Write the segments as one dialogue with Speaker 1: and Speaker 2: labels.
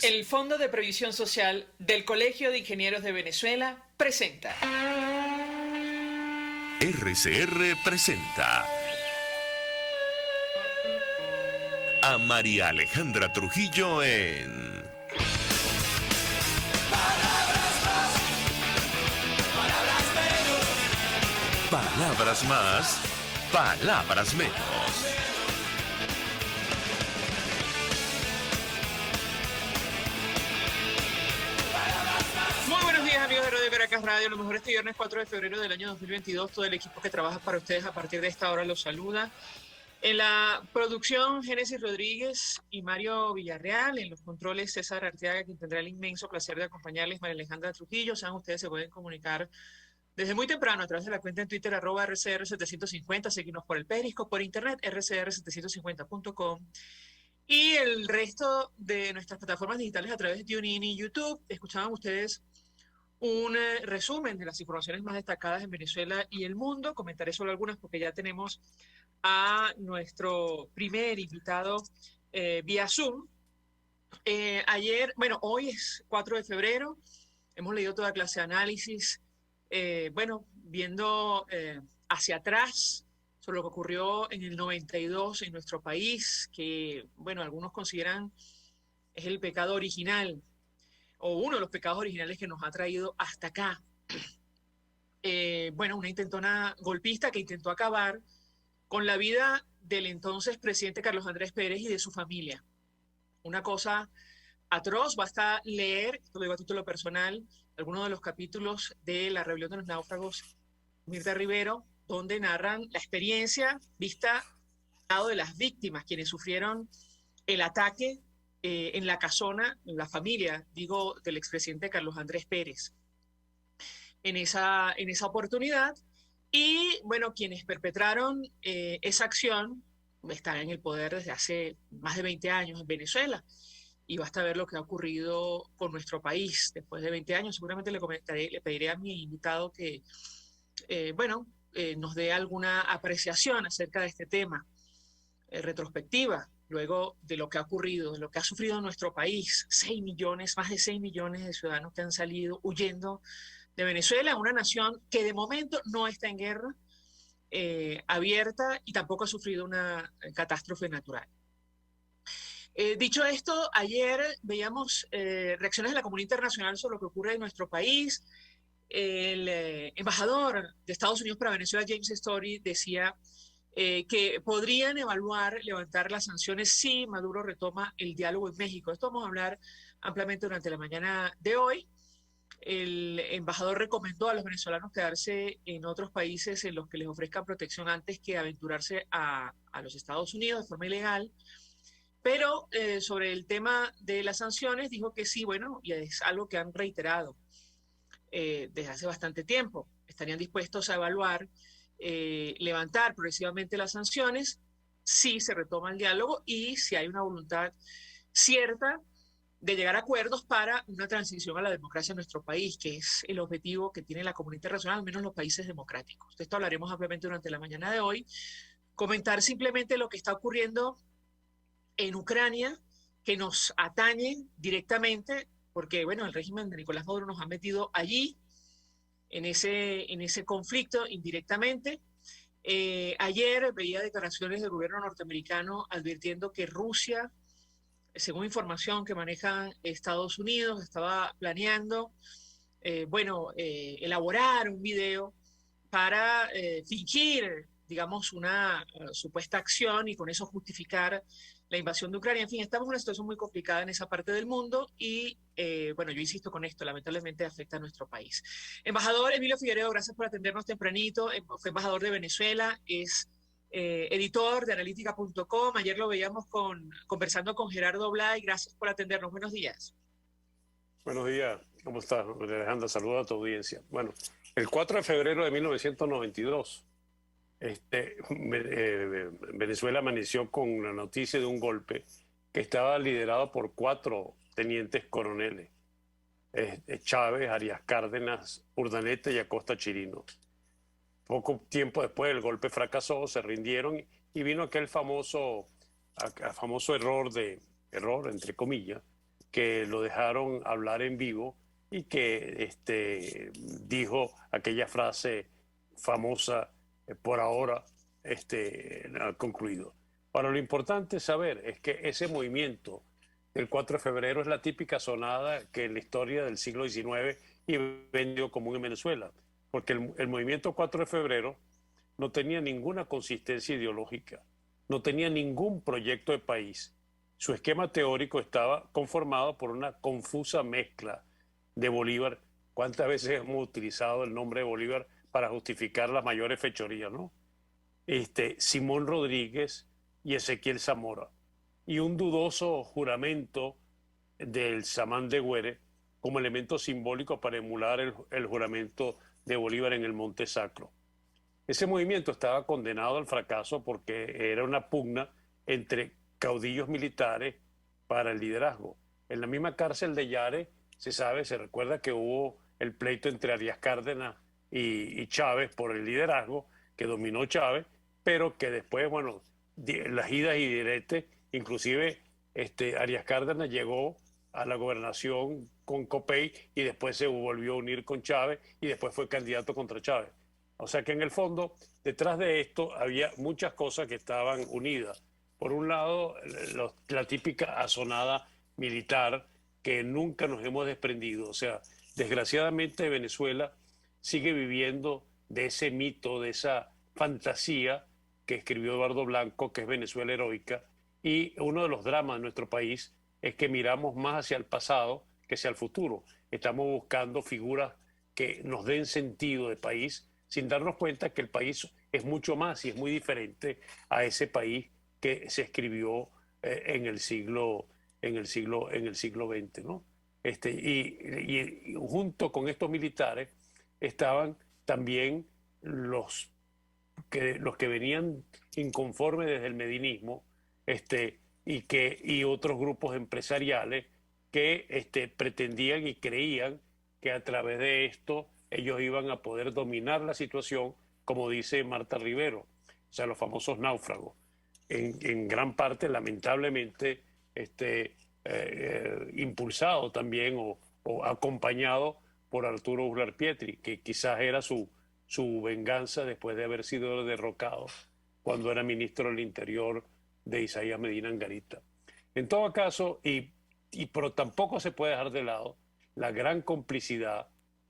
Speaker 1: El Fondo de Previsión Social del Colegio de Ingenieros de Venezuela presenta.
Speaker 2: RCR presenta a María Alejandra Trujillo en Palabras más, palabras menos.
Speaker 1: Muy buenos días, amigos de Radio Caracas Radio. Lo mejor este viernes 4 de febrero del año 2022. Todo el equipo que trabaja para ustedes a partir de esta hora los saluda. En la producción, Génesis Rodríguez y Mario Villarreal. En los controles, César Arteaga, quien tendrá el inmenso placer de acompañarles, María Alejandra Trujillo. Saben, ustedes se pueden comunicar desde muy temprano a través de la cuenta en Twitter, @RCR750, seguirnos por el Periscope, por internet, rcr750.com. Y el resto de nuestras plataformas digitales a través de TuneIn y YouTube. Escuchaban ustedes un resumen de las informaciones más destacadas en Venezuela y el mundo. Comentaré solo algunas porque ya tenemos a nuestro primer invitado vía Zoom. Hoy es 4 de febrero, hemos leído toda clase de análisis, viendo hacia atrás sobre lo que ocurrió en el 92 en nuestro país, que, algunos consideran es el pecado original, o uno de los pecados originales que nos ha traído hasta acá. Una intentona golpista que intentó acabar con la vida del entonces presidente Carlos Andrés Pérez y de su familia. Una cosa atroz. Basta leer, esto lo digo a título personal, algunos de los capítulos de La rebelión de los náufragos, Mirta Rivero, donde narran la experiencia vista al lado de las víctimas, quienes sufrieron el ataque en la casona, en la familia, digo, del expresidente Carlos Andrés Pérez. En esa oportunidad, y quienes perpetraron esa acción están en el poder desde hace más de 20 años en Venezuela, y basta ver lo que ha ocurrido con nuestro país después de 20 años. Seguramente le pediré a mi invitado que nos dé alguna apreciación acerca de este tema, retrospectiva, luego de lo que ha ocurrido, de lo que ha sufrido nuestro país. 6 millones, más de 6 millones de ciudadanos que han salido huyendo de Venezuela, una nación que de momento no está en guerra abierta y tampoco ha sufrido una catástrofe natural. Dicho esto, ayer veíamos reacciones de la comunidad internacional sobre lo que ocurre en nuestro país. El embajador de Estados Unidos para Venezuela, James Story, decía que podrían evaluar levantar las sanciones si Maduro retoma el diálogo en México. Esto vamos a hablar ampliamente durante la mañana de hoy. El embajador recomendó a los venezolanos quedarse en otros países en los que les ofrezcan protección antes que aventurarse a los Estados Unidos de forma ilegal. Pero sobre el tema de las sanciones dijo que sí, y es algo que han reiterado desde hace bastante tiempo. Estarían dispuestos a evaluar levantar progresivamente las sanciones si se retoma el diálogo y si hay una voluntad cierta de llegar a acuerdos para una transición a la democracia en nuestro país, que es el objetivo que tiene la comunidad internacional, al menos los países democráticos. De esto hablaremos ampliamente durante la mañana de hoy. Comentar simplemente lo que está ocurriendo en Ucrania, que nos atañe directamente, porque el régimen de Nicolás Maduro nos ha metido allí, en ese conflicto indirectamente. Ayer veía declaraciones del gobierno norteamericano advirtiendo que Rusia, según información que maneja Estados Unidos, estaba planeando elaborar un video para fingir, digamos, una supuesta acción y con eso justificar la invasión de Ucrania. En fin, estamos en una situación muy complicada en esa parte del mundo y, yo insisto con esto, lamentablemente afecta a nuestro país. Embajador Emilio Figueredo, gracias por atendernos tempranito. Fue embajador de Venezuela, es editor de analítica.com. Ayer lo veíamos conversando con Gerardo Blay. Gracias por atendernos. Buenos días.
Speaker 3: Buenos días. ¿Cómo estás, Alejandra? Saludos a tu audiencia. El 4 de febrero de 1992, Venezuela amaneció con la noticia de un golpe que estaba liderado por 4 tenientes coroneles: Chávez, Arias Cárdenas, Urdaneta y Acosta Chirino. Poco tiempo después el golpe fracasó, se rindieron y vino aquel famoso error entre comillas, que lo dejaron hablar en vivo y que dijo aquella frase famosa, por ahora ha concluido. Ahora, lo importante saber es que ese movimiento del 4 de febrero es la típica sonada que en la historia del siglo XIX y vendió común en Venezuela, porque el movimiento 4 de febrero no tenía ninguna consistencia ideológica, no tenía ningún proyecto de país. Su esquema teórico estaba conformado por una confusa mezcla de Bolívar. ¿Cuántas veces hemos utilizado el nombre de Bolívar para justificar las mayores fechorías, ¿no? Simón Rodríguez y Ezequiel Zamora, y un dudoso juramento del Samán de Güere como elemento simbólico para emular el juramento de Bolívar en el Monte Sacro. Ese movimiento estaba condenado al fracaso porque era una pugna entre caudillos militares para el liderazgo. En la misma cárcel de Yare se recuerda que hubo el pleito entre Arias Cárdenas y Chávez por el liderazgo, que dominó Chávez, pero que después, bueno, las idas y diretes, inclusive Arias Cárdenas llegó a la gobernación con Copey y después se volvió a unir con Chávez y después fue candidato contra Chávez. O sea que en el fondo, detrás de esto había muchas cosas que estaban unidas. Por un lado, la típica asonada militar que nunca nos hemos desprendido. O sea, desgraciadamente Venezuela sigue viviendo de ese mito, de esa fantasía que escribió Eduardo Blanco, que es Venezuela heroica, y uno de los dramas de nuestro país es que miramos más hacia el pasado que hacia el futuro. Estamos buscando figuras que nos den sentido de país, sin darnos cuenta que el país es mucho más y es muy diferente a ese país que se escribió en el siglo XX, ¿no? Y junto con estos militares estaban también los que venían inconformes desde el medinismo, y otros grupos empresariales que pretendían y creían que a través de esto ellos iban a poder dominar la situación, como dice Marta Rivero, o sea, los famosos náufragos. En gran parte, lamentablemente, impulsado también o acompañado por Arturo Uslar Pietri, que quizás era su venganza después de haber sido derrocado cuando era ministro del Interior de Isaías Medina Angarita. En todo caso, pero tampoco se puede dejar de lado la gran complicidad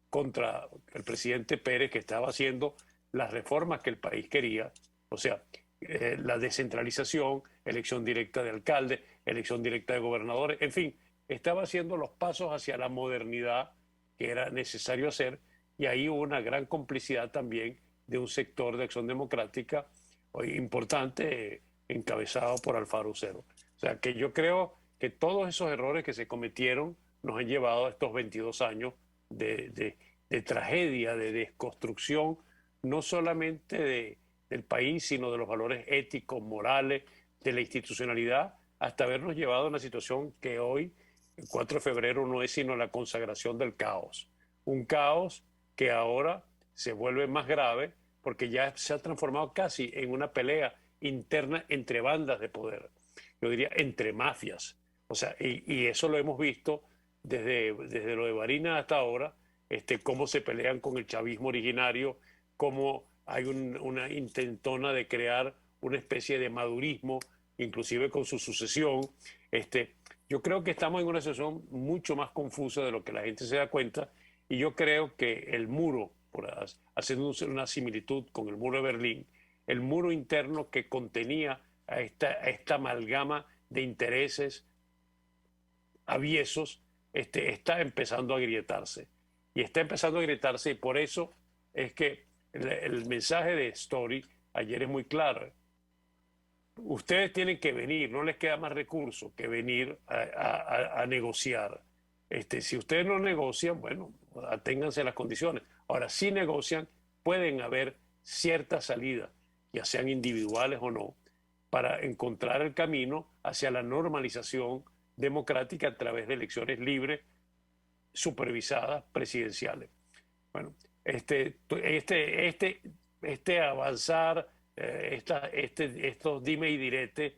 Speaker 3: contra el presidente Pérez, que estaba haciendo las reformas que el país quería, o sea, la descentralización, elección directa de alcaldes, elección directa de gobernadores, en fin, estaba haciendo los pasos hacia la modernidad que era necesario hacer, y ahí hubo una gran complicidad también de un sector de Acción Democrática importante, encabezado por Alfaro Cero. O sea, que yo creo que todos esos errores que se cometieron nos han llevado a estos 22 años de tragedia, de desconstrucción, no solamente del país, sino de los valores éticos, morales, de la institucionalidad, hasta habernos llevado a una situación que hoy, el 4 de febrero, no es sino la consagración del caos. Un caos que ahora se vuelve más grave porque ya se ha transformado casi en una pelea interna entre bandas de poder. Yo diría entre mafias. O sea, y eso lo hemos visto desde lo de Barinas hasta ahora, cómo se pelean con el chavismo originario, cómo hay una intentona de crear una especie de madurismo, inclusive con su sucesión. Yo creo que estamos en una situación mucho más confusa de lo que la gente se da cuenta, y yo creo que el muro, haciendo una similitud con el muro de Berlín, el muro interno que contenía a esta amalgama de intereses aviesos, está empezando a agrietarse. Y está empezando a agrietarse, y por eso es que el mensaje de Story ayer es muy claro. Ustedes tienen que venir, no les queda más recurso que venir a negociar. Si ustedes no negocian, bueno, aténganse a las condiciones. Ahora, si negocian, pueden haber ciertas salidas, ya sean individuales o no, para encontrar el camino hacia la normalización democrática a través de elecciones libres, supervisadas, presidenciales. Bueno, avanzar, estos dime y direte,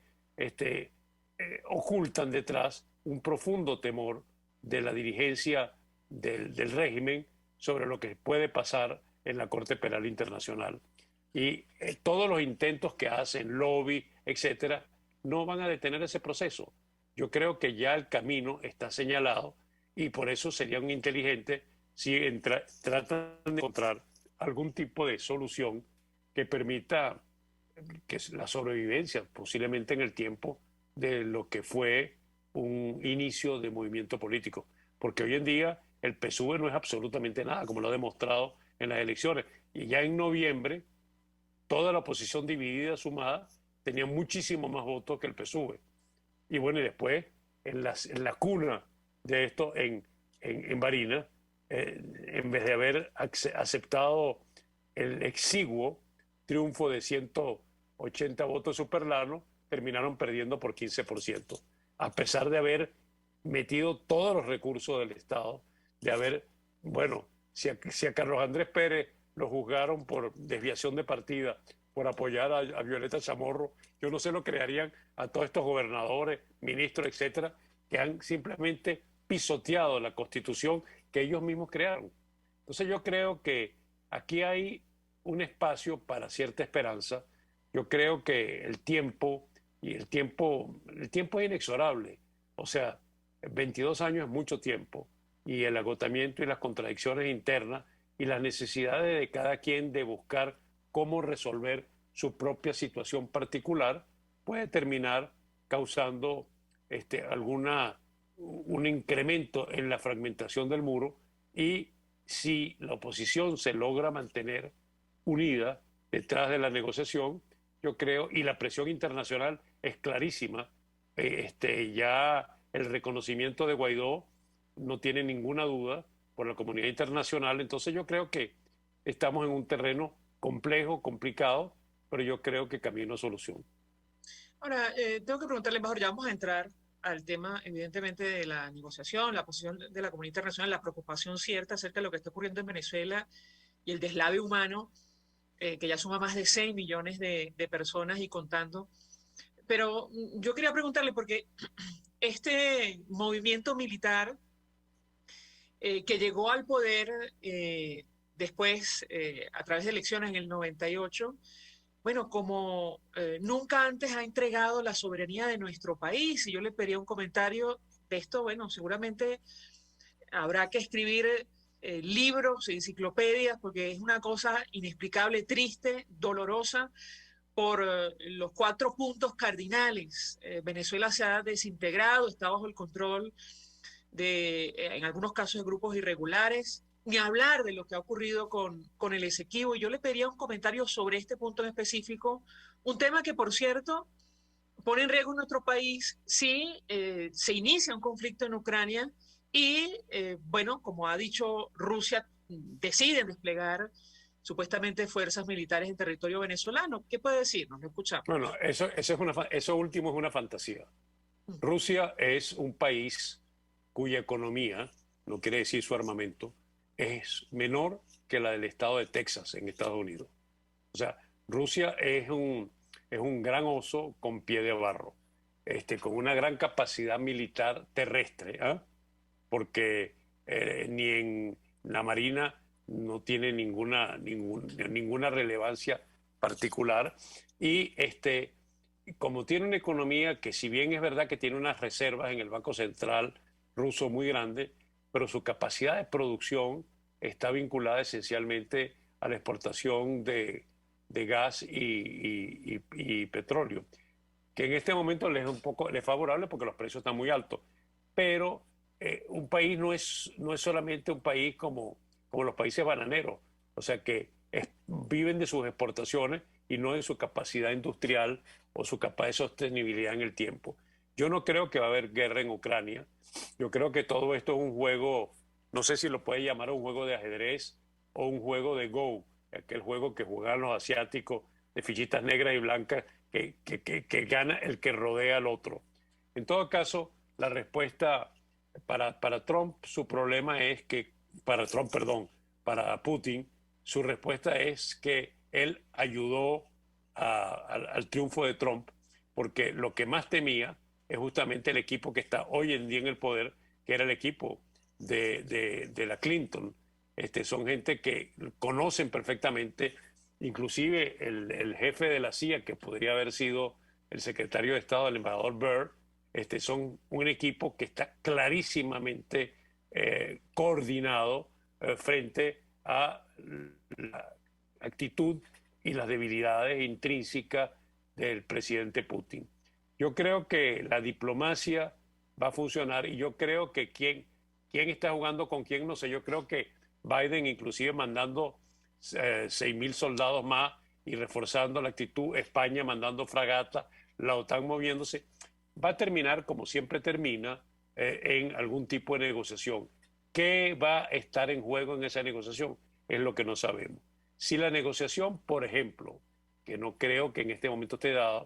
Speaker 3: ocultan detrás un profundo temor de la dirigencia del régimen sobre lo que puede pasar en la Corte Penal Internacional. Y todos los intentos que hacen, lobby, etcétera, no van a detener ese proceso. Yo creo que ya el camino está señalado y por eso serían inteligentes si tratan de encontrar algún tipo de solución que permita que la sobrevivencia, posiblemente en el tiempo, de lo que fue un inicio de movimiento político. Porque hoy en día el PSUV no es absolutamente nada, como lo ha demostrado en las elecciones. Y ya en noviembre, toda la oposición dividida, sumada, tenía muchísimo más votos que el PSUV. Y bueno, y después, en la cuna de esto, en Barinas, en vez de haber aceptado el exiguo triunfo de 180 votos superlanos, terminaron perdiendo por 15%, a pesar de haber metido todos los recursos del Estado, de haber, bueno, si a Carlos Andrés Pérez lo juzgaron por desviación de partida, por apoyar a Violeta Chamorro, yo no sé lo que le harían a todos estos gobernadores, ministros, etcétera, que han simplemente pisoteado la Constitución que ellos mismos crearon. Entonces yo creo que aquí hay un espacio para cierta esperanza. Yo creo que el tiempo es inexorable. O sea, 22 años es mucho tiempo y el agotamiento y las contradicciones internas y las necesidades de cada quien de buscar cómo resolver su propia situación particular puede terminar causando un incremento en la fragmentación del muro, y si la oposición se logra mantener unida detrás de la negociación, yo creo, y la presión internacional es clarísima, ya el reconocimiento de Guaidó no tiene ninguna duda por la comunidad internacional. Entonces yo creo que estamos en un terreno complejo, complicado, pero yo creo que camino a solución.
Speaker 1: Ahora, tengo que preguntarle mejor, ya vamos a entrar al tema, evidentemente, de la negociación, la posición de la comunidad internacional, la preocupación cierta acerca de lo que está ocurriendo en Venezuela y el deslave humano, que ya suma más de 6 millones de personas y contando. Pero yo quería preguntarle, porque este movimiento militar que llegó al poder después, a través de elecciones en el 98, bueno, como nunca antes ha entregado la soberanía de nuestro país, y yo le pediría un comentario de esto, bueno, seguramente habrá que escribir libros, enciclopedias, porque es una cosa inexplicable, triste, dolorosa, por los 4 puntos cardinales. Venezuela se ha desintegrado, está bajo el control en algunos casos, de grupos irregulares, ni hablar de lo que ha ocurrido con el Esequibo. Y yo le pediría un comentario sobre este punto en específico, un tema que, por cierto, pone en riesgo nuestro país si se inicia un conflicto en Ucrania y, bueno, como ha dicho Rusia, deciden desplegar supuestamente fuerzas militares en territorio venezolano. ¿Qué puede decirnos? Lo escuchamos.
Speaker 3: Bueno, eso último es una fantasía. Rusia es un país cuya economía, no quiere decir su armamento, es menor que la del estado de Texas en Estados Unidos. O sea, Rusia es un gran oso con pie de barro, con una gran capacidad militar terrestre, ¿eh? Porque ni en la Marina no tiene ninguna relevancia particular. Y como tiene una economía que, si bien es verdad que tiene unas reservas en el Banco Central ruso muy grandes, pero su capacidad de producción está vinculada esencialmente a la exportación de gas y petróleo, que en este momento les es favorable porque los precios están muy altos. Pero un país no es solamente un país como los países bananeros, o sea que viven de sus exportaciones y no de su capacidad industrial o su capacidad de sostenibilidad en el tiempo. Yo no creo que va a haber guerra en Ucrania. Yo creo que todo esto es un juego, no sé si lo puede llamar un juego de ajedrez o un juego de Go, aquel juego que juegan los asiáticos de fichitas negras y blancas, que gana el que rodea al otro. En todo caso, la respuesta para Trump, su problema es que, para Putin, su respuesta es que él ayudó al triunfo de Trump, porque lo que más temía es justamente el equipo que está hoy en día en el poder, que era el equipo de la Clinton. Son gente que conocen perfectamente, inclusive el jefe de la CIA, que podría haber sido el secretario de Estado, el embajador Byrd. Son un equipo que está clarísimamente coordinado frente a la actitud y las debilidades intrínsecas del presidente Putin. Yo creo que la diplomacia va a funcionar, y yo creo que quién está jugando con quién, no sé. Yo creo que Biden, inclusive mandando 6.000 soldados más y reforzando la actitud, España mandando fragatas, la OTAN moviéndose, va a terminar como siempre termina, en algún tipo de negociación. ¿Qué va a estar en juego en esa negociación? Es lo que no sabemos. Si la negociación, por ejemplo, que no creo que en este momento esté dada,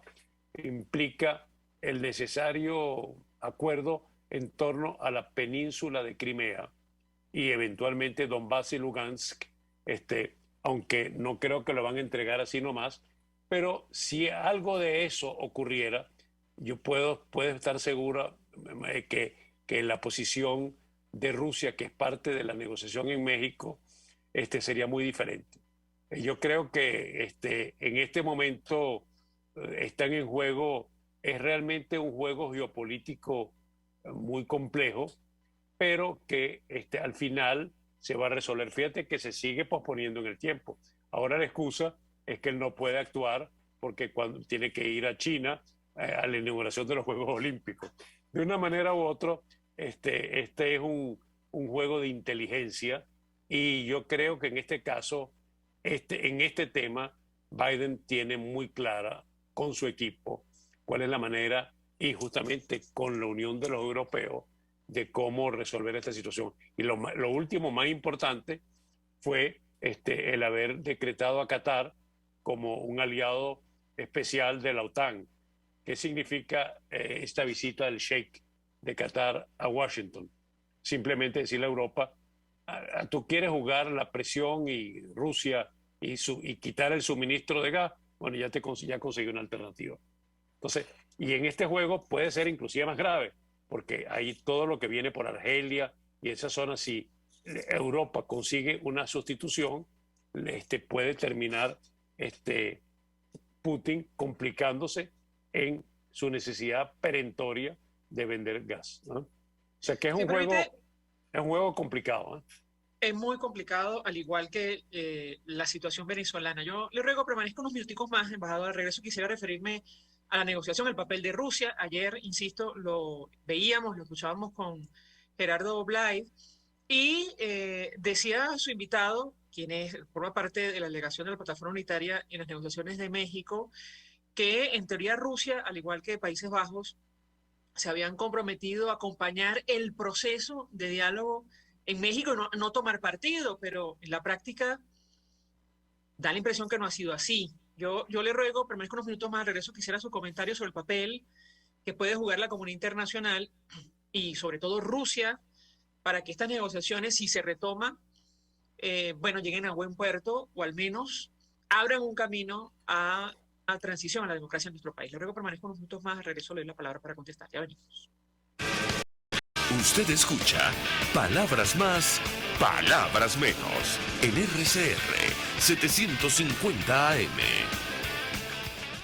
Speaker 3: implica el necesario acuerdo en torno a la península de Crimea y eventualmente Donbass y Lugansk, aunque no creo que lo van a entregar así nomás, pero si algo de eso ocurriera, yo puedo estar segura que la posición de Rusia, que es parte de la negociación en México, sería muy diferente. Yo creo que en este momento están en juego, es realmente un juego geopolítico muy complejo, pero que al final se va a resolver. Fíjate que se sigue posponiendo en el tiempo. Ahora la excusa es que él no puede actuar porque cuando tiene que ir a China a la inauguración de los Juegos Olímpicos. De una manera u otra, este es un juego de inteligencia, y yo creo que en este caso, en este tema, Biden tiene muy clara con su equipo cuál es la manera, y justamente con la unión de los europeos, de cómo resolver esta situación. Y lo último, más importante, fue el haber decretado a Qatar como un aliado especial de la OTAN. ¿Qué significa esta visita del Sheikh de Qatar a Washington? Simplemente decirle a Europa, tú quieres jugar la presión y Rusia y quitar el suministro de gas, bueno, ya conseguí una alternativa. Entonces, y en este juego puede ser inclusive más grave, porque ahí todo lo que viene por Argelia y esa zona, si Europa consigue una sustitución, puede terminar Putin complicándose en su necesidad perentoria de vender gas, ¿no? O sea que es un juego complicado, ¿eh?
Speaker 1: Es muy complicado, al igual que la situación venezolana. Yo le ruego permanezca unos minuticos más, embajador. Al regreso quisiera referirme a la negociación, el papel de Rusia. Ayer, insisto, lo veíamos, lo escuchábamos con Gerardo Blay, y decía su invitado, quien forma parte de la delegación de la Plataforma Unitaria en las negociaciones de México, que en teoría Rusia, al igual que Países Bajos, se habían comprometido a acompañar el proceso de diálogo en México, no tomar partido, pero en la práctica da la impresión que no ha sido así. Yo le ruego, permanezco unos minutos más, al regreso quisiera su comentario sobre el papel que puede jugar la comunidad internacional y sobre todo Rusia para que estas negociaciones, si se retoman, lleguen a buen puerto, o al menos abran un camino a transición a la democracia en nuestro país. Le ruego, permanezco unos minutos más, al regreso le doy la palabra para contestar. Ya venimos.
Speaker 2: Usted escucha Palabras Más, Palabras Menos en RCR 750 AM.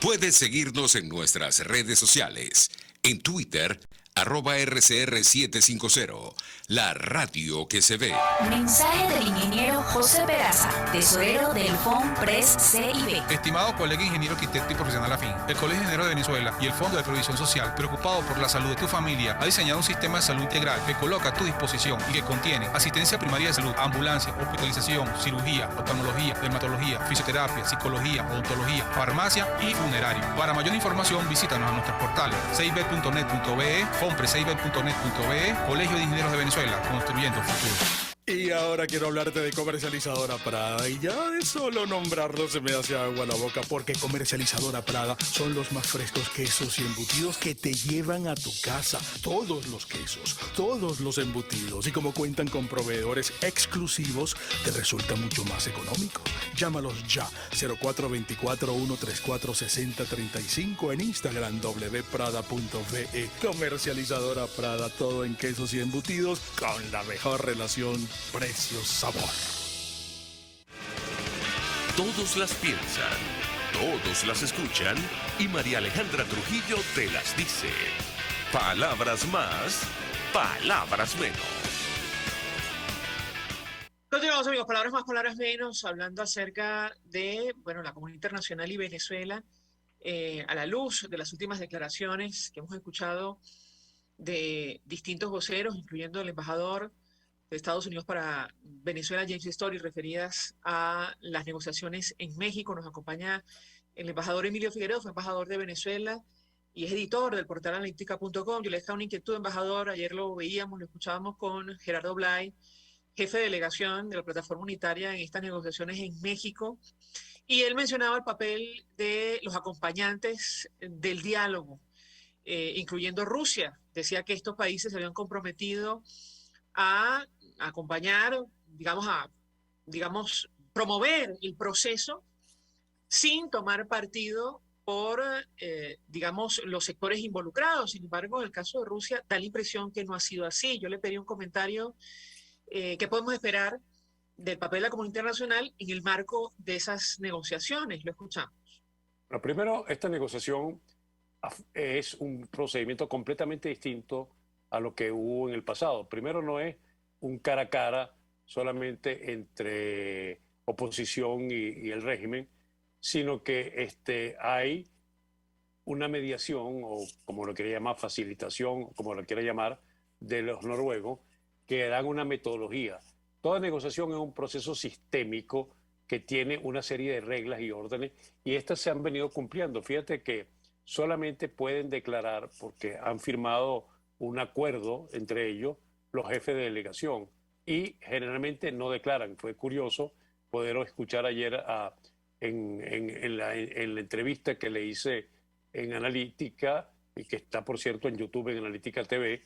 Speaker 4: Puedes seguirnos en nuestras redes sociales. En Twitter, @RCR750, la radio que se ve.
Speaker 5: Mensaje del ingeniero José Peraza, tesorero del FONPRES CIB.
Speaker 6: Estimado colega ingeniero, arquitecto y profesional afín, el Colegio de Ingenieros de Venezuela y el Fondo de Previsión Social, preocupado por la salud de tu familia, ha diseñado un sistema de salud integral que coloca a tu disposición y que contiene asistencia primaria de salud, ambulancia, hospitalización, cirugía, oftalmología, dermatología, fisioterapia, psicología, odontología, farmacia y funerario. Para mayor información, visítanos a nuestros portales cib.net.be, FONPRESCIB.net.be, Colegio de Ingenieros de Venezuela, construyendo futuro.
Speaker 7: Y ahora quiero hablarte de Comercializadora Prada. Y ya de solo nombrarlo se me hace agua la boca, porque Comercializadora Prada son los más frescos quesos y embutidos que te llevan a tu casa. Todos los quesos, todos los embutidos. Y como cuentan con proveedores exclusivos, te resulta mucho más económico. Llámalos ya. 0424-134-6035 en Instagram wprada.ve. Comercializadora Prada, todo en quesos y embutidos con la mejor relación precio-sabor.
Speaker 2: Todos las piensan, todos las escuchan y María Alejandra Trujillo te las dice. Palabras más, palabras menos.
Speaker 1: Continuamos, amigos, palabras más, palabras menos, hablando acerca de, bueno, la comunidad internacional y Venezuela, a la luz de las últimas declaraciones que hemos escuchado de distintos voceros, incluyendo el embajador de Estados Unidos para Venezuela, James Story, referidas a las negociaciones en México. Nos acompaña el embajador Emilio Figueredo, fue embajador de Venezuela y es editor del portal analítica.com. Yo le dejaba una inquietud, embajador, ayer lo veíamos, lo escuchábamos con Gerardo Blay, jefe de delegación de la plataforma unitaria en estas negociaciones en México, y él mencionaba el papel de los acompañantes del diálogo, incluyendo Rusia. Decía que estos países se habían comprometido a acompañar, digamos, promover el proceso sin tomar partido por, digamos, los sectores involucrados. Sin embargo, en el caso de Rusia da la impresión que no ha sido así. Yo le pedí un comentario, ¿qué podemos esperar del papel de la comunidad internacional en el marco de esas negociaciones? Lo escuchamos.
Speaker 3: Bueno, primero, esta negociación es un procedimiento completamente distinto a lo que hubo en el pasado. Primero, no es un cara a cara solamente entre oposición y el régimen, sino que hay una mediación, o como lo quiera llamar, facilitación, como lo quiera llamar, de los noruegos, que dan una metodología. Toda negociación es un proceso sistémico que tiene una serie de reglas y órdenes, y estas se han venido cumpliendo. Fíjate que solamente pueden declarar, porque han firmado un acuerdo entre ellos, los jefes de delegación, y generalmente no declaran. Fue curioso poder escuchar ayer en la entrevista que le hice en Analítica, y que está, por cierto, en YouTube, en Analítica TV,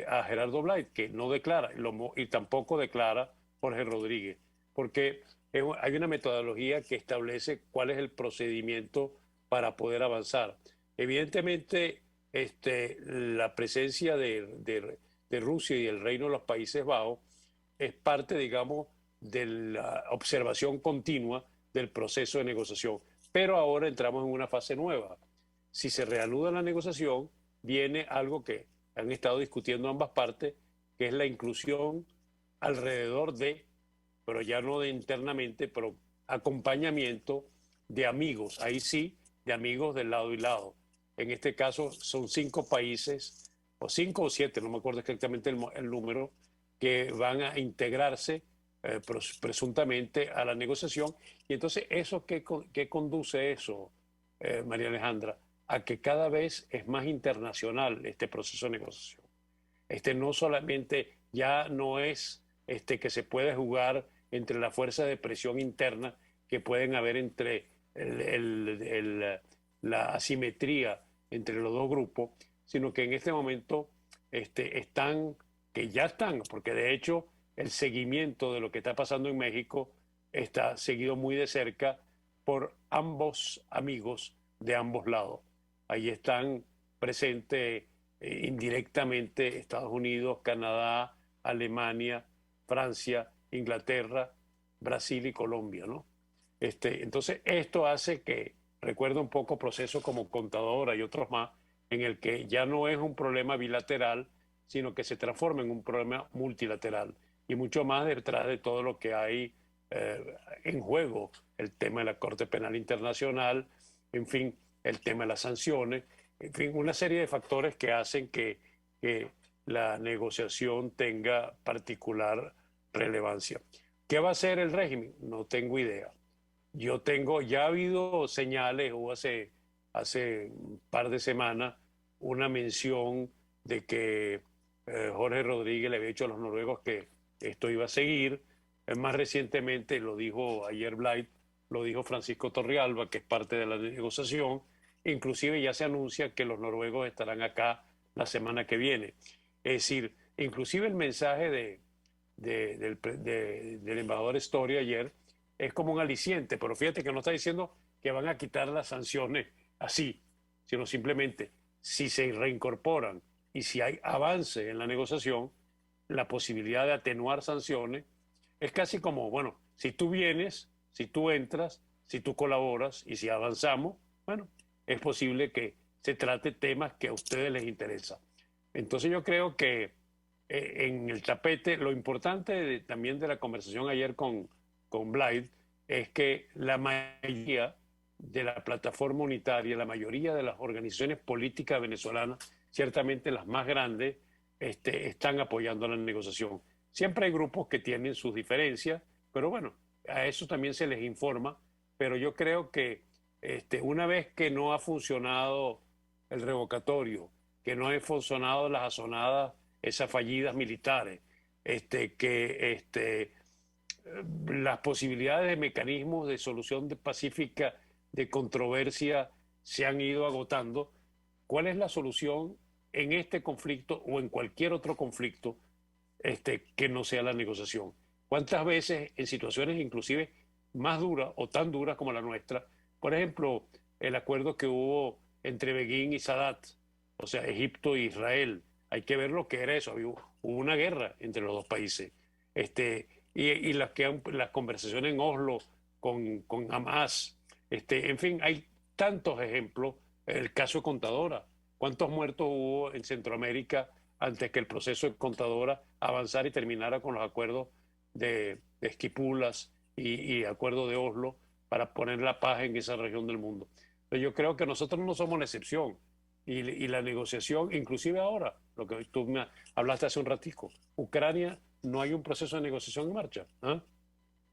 Speaker 3: a Gerardo Blay, que no declara, y tampoco declara Jorge Rodríguez, porque hay una metodología que establece cuál es el procedimiento para poder avanzar. Evidentemente, la presencia de Rusia y el Reino de los Países Bajos es parte, digamos, de la observación continua del proceso de negociación. Pero ahora entramos en una fase nueva. Si se reanuda la negociación, viene algo que han estado discutiendo ambas partes, que es la inclusión alrededor de, pero ya no de internamente, pero acompañamiento de amigos, ahí sí, de amigos del lado y lado. En este caso son 5 países, o 5 o 7, no me acuerdo exactamente el número, que van a integrarse presuntamente a la negociación. Y entonces, ¿qué conduce eso, María Alejandra? A que cada vez es más internacional este proceso de negociación. No solamente, ya no es que se puede jugar entre la fuerza de presión interna que pueden haber entre la asimetría entre los dos grupos, sino que en este momento ya están, porque de hecho el seguimiento de lo que está pasando en México está seguido muy de cerca por ambos amigos de ambos lados. Ahí están presentes indirectamente Estados Unidos, Canadá, Alemania, Francia, Inglaterra, Brasil y Colombia, ¿no? Entonces, esto hace que recuerda un poco procesos como Contadora y otros más, en el que ya no es un problema bilateral, sino que se transforma en un problema multilateral. Y mucho más detrás de todo lo que hay en juego, el tema de la Corte Penal Internacional, en fin, el tema de las sanciones, en fin, una serie de factores que hacen que la negociación tenga particular relevancia. ¿Qué va a hacer el régimen? No tengo idea. Ya ha habido señales, hubo hace un par de semanas una mención de que Jorge Rodríguez le había dicho a los noruegos que esto iba a seguir. Más recientemente lo dijo ayer Blyth, lo dijo Francisco Torrealba, que es parte de la negociación. Inclusive ya se anuncia que los noruegos estarán acá la semana que viene. Es decir, inclusive el mensaje del embajador Story ayer es como un aliciente, pero fíjate que no está diciendo que van a quitar las sanciones así, sino simplemente si se reincorporan y si hay avance en la negociación, la posibilidad de atenuar sanciones es casi como, bueno, si tú vienes, si tú entras, si tú colaboras y si avanzamos, bueno, es posible que se trate temas que a ustedes les interesan. Entonces yo creo que en el tapete, lo importante también de la conversación ayer con Blyth es que la mayoría de la plataforma unitaria, la mayoría de las organizaciones políticas venezolanas, ciertamente las más grandes, están apoyando la negociación. Siempre hay grupos que tienen sus diferencias, pero bueno, a eso también se les informa, pero yo creo que una vez que no ha funcionado el revocatorio, que no han funcionado las azonadas, esas fallidas militares, las posibilidades de mecanismos de solución pacífica de controversia se han ido agotando. ¿Cuál es la solución en este conflicto o en cualquier otro conflicto que no sea la negociación? ¿Cuántas veces en situaciones inclusive más duras o tan duras como la nuestra, por ejemplo, el acuerdo que hubo entre Begin y Sadat, o sea, Egipto e Israel, hay que ver lo que era eso, hubo una guerra entre los dos países, y las conversaciones en Oslo con Hamas, en fin, hay tantos ejemplos, el caso de Contadora, ¿cuántos muertos hubo en Centroamérica antes que el proceso de Contadora avanzara y terminara con los acuerdos de Esquipulas y acuerdo de Oslo para poner la paz en esa región del mundo? Pero yo creo que nosotros no somos la excepción y la negociación, inclusive ahora, lo que tú me hablaste hace un ratico, Ucrania, no hay un proceso de negociación en marcha. ¿Eh?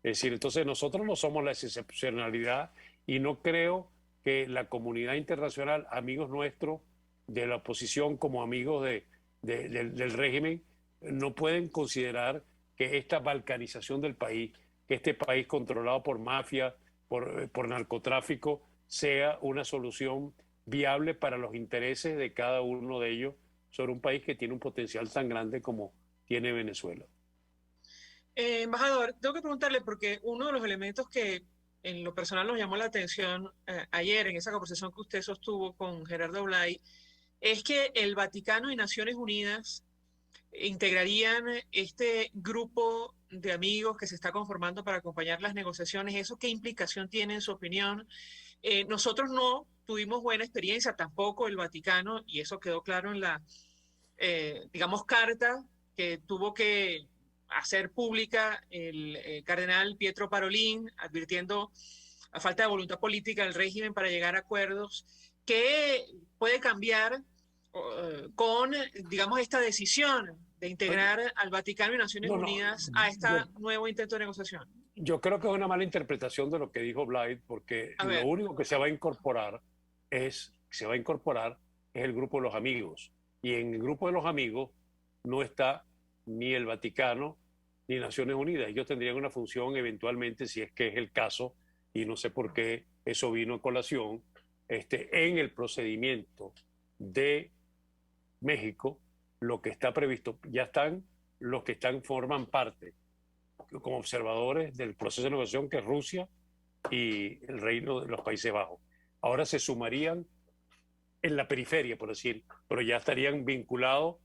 Speaker 3: Es decir, entonces nosotros no somos la excepcionalidad y no creo que la comunidad internacional, amigos nuestros de la oposición como amigos del régimen, no pueden considerar que esta balcanización del país, que este país controlado por mafia, por narcotráfico, sea una solución viable para los intereses de cada uno de ellos sobre un país que tiene un potencial tan grande como tiene Venezuela.
Speaker 1: Embajador, tengo que preguntarle porque uno de los elementos que en lo personal nos llamó la atención ayer en esa conversación que usted sostuvo con Gerardo Blay es que el Vaticano y Naciones Unidas integrarían este grupo de amigos que se está conformando para acompañar las negociaciones. ¿Eso qué implicación tiene en su opinión? Nosotros no tuvimos buena experiencia, tampoco el Vaticano, y eso quedó claro en la, digamos, carta que tuvo que hacer pública el cardenal Pietro Parolin, advirtiendo la falta de voluntad política del régimen para llegar a acuerdos. ¿Qué puede cambiar con, digamos, esta decisión de integrar al Vaticano y Naciones Unidas a este nuevo intento de negociación?
Speaker 3: Yo creo que es una mala interpretación de lo que dijo Blyth, porque lo único que se va a incorporar es el grupo de los amigos. Y en el grupo de los amigos no está ni el Vaticano ni Naciones Unidas. Ellos tendrían una función eventualmente, si es que es el caso, y no sé por qué eso vino a colación, en el procedimiento de México, lo que está previsto, ya están los que forman parte como observadores del proceso de negociación, que es Rusia y el Reino de los Países Bajos. Ahora se sumarían en la periferia, por decir, pero ya estarían vinculados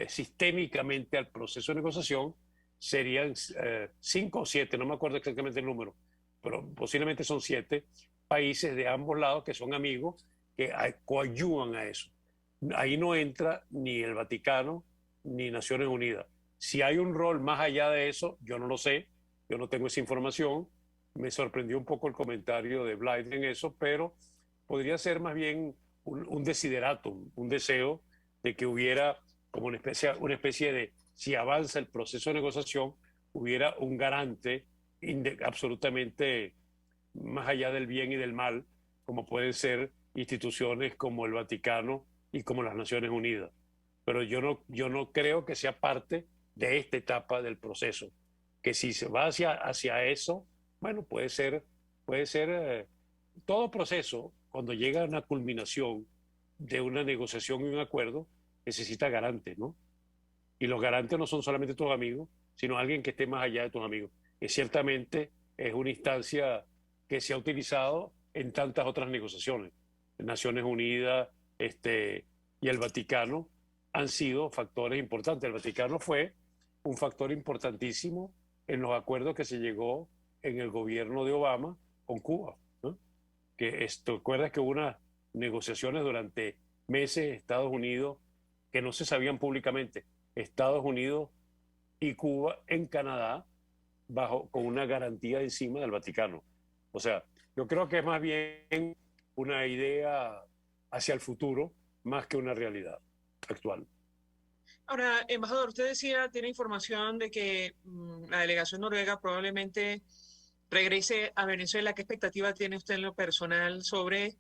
Speaker 3: sistémicamente al proceso de negociación. Serían 5 o 7, no me acuerdo exactamente el número, pero posiblemente son 7 países de ambos lados que son amigos, que coadyuvan a eso. Ahí no entra ni el Vaticano ni Naciones Unidas. Si hay un rol más allá de eso, yo no lo sé, yo no tengo esa información. Me sorprendió un poco el comentario de Blyth en eso, pero podría ser más bien un desideratum, un deseo de que hubiera como una especie de, si avanza el proceso de negociación, hubiera un garante absolutamente más allá del bien y del mal, como pueden ser instituciones como el Vaticano y como las Naciones Unidas. Pero yo no creo que sea parte de esta etapa del proceso. Que si se va hacia eso, bueno, puede ser todo proceso, cuando llega a una culminación de una negociación y un acuerdo, necesita garantes, ¿no? Y los garantes no son solamente tus amigos, sino alguien que esté más allá de tus amigos. Y ciertamente es una instancia que se ha utilizado en tantas otras negociaciones. Naciones Unidas y el Vaticano han sido factores importantes. El Vaticano fue un factor importantísimo en los acuerdos que se llegó en el gobierno de Obama con Cuba, ¿no? ¿Te acuerdas que hubo unas negociaciones durante meses Estados Unidos que no se sabían públicamente? Estados Unidos y Cuba en Canadá con una garantía encima del Vaticano. O sea, yo creo que es más bien una idea hacia el futuro más que una realidad actual.
Speaker 1: Ahora, embajador, usted decía, tiene información de que la delegación noruega probablemente regrese a Venezuela. ¿Qué expectativa tiene usted en lo personal sobre...?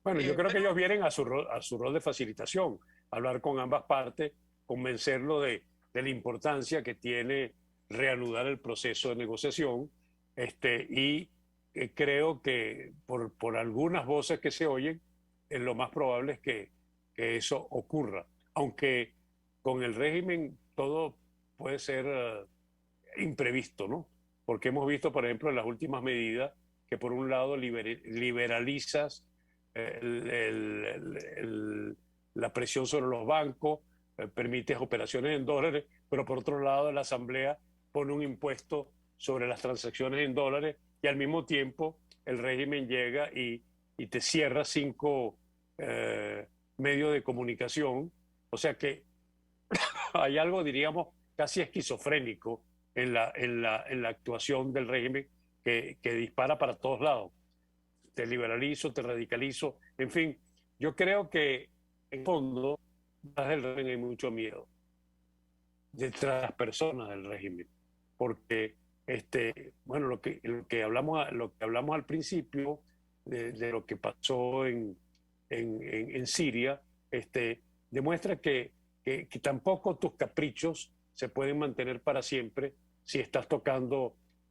Speaker 3: Bueno, yo creo que ellos vienen a su rol de facilitación, hablar con ambas partes, convencerlo de la importancia que tiene reanudar el proceso de negociación, y creo que por algunas voces que se oyen, lo más probable es que eso ocurra, aunque con el régimen todo puede ser imprevisto, ¿no? Porque hemos visto, por ejemplo, en las últimas medidas que por un lado liberalizas la presión sobre los bancos, permites operaciones en dólares, pero por otro lado la Asamblea pone un impuesto sobre las transacciones en dólares y al mismo tiempo el régimen llega y te cierra 5 medios de comunicación. O sea que hay algo, diríamos, casi esquizofrénico en la actuación del régimen que dispara para todos lados. Te liberalizo, te radicalizo, en fin. Yo creo que en fondo detrás del régimen hay mucho miedo, detrás de las personas del régimen, porque bueno, lo que hablamos al principio de lo que pasó en Siria, demuestra que tampoco tus caprichos se pueden mantener para siempre si estás